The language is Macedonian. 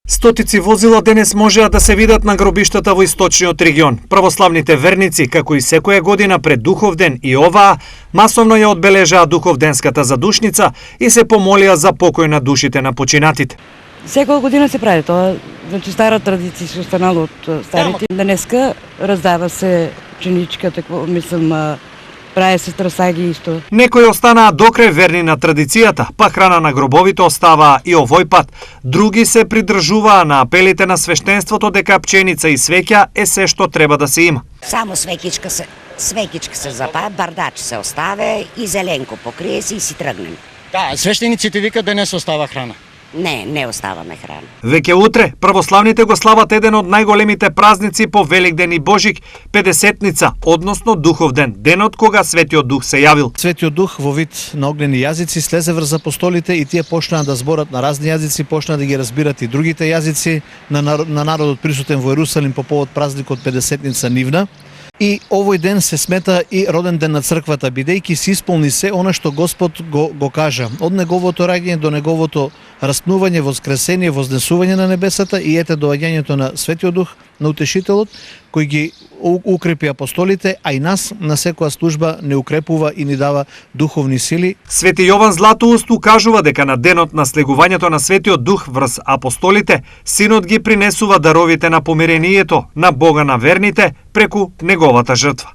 Стотици возила денес можеа да се видат на гробиштата во источниот регион. Православните верници, како и секоја година пред Духовден и оваа, масовно ја одбележаа Духовденската задушница и се помолија за покој на душите на починатите. Секоја година се прави тоа, значи стара традиција се останала од старите. Денеска раздава се пшеничка, тако мислам, прави се трасаги исто. Некои останаа докрај верни на традицијата, па храна на гробовите оставаа и овој пат. Други се придржуваа на апелите на свештенството дека пченица и свеќа е се што треба да се има. Само свекичка се запаја, бардачи се оставе и зеленко покрие се и си тргнем. Да, свештениците викат да не се остава храна. Не оставаме храна. Веќе утре, православните го слават еден од најголемите празници по Великден и Божик, Педесетница, односно Духовден, денот кога Светиот Дух се јавил. Светиот Дух во вид на огнени јазици слезе врз апостолите и тие почнаа да зборат на разни јазици, почнаа да ги разбират и другите јазици на народот присутен во Ерусалим по повод празникот Педесетница нивна. И овој ден се смета и роден ден на црквата, бидејќи се исполни се она што Господ го кажа. Од неговото раѓање до неговото распнување, воскресение, вознесување на небесата и ете доаѓањето на Светиот Дух, на Утешителот, кој ги укрепи апостолите, а и нас на секоја служба не укрепува и ни дава духовни сили. Свети Јован Златоуст укажува дека на денот на слегувањето на Светиот Дух врз апостолите, Синот ги принесува даровите на помирението на Бога на верните преку неговата жртва.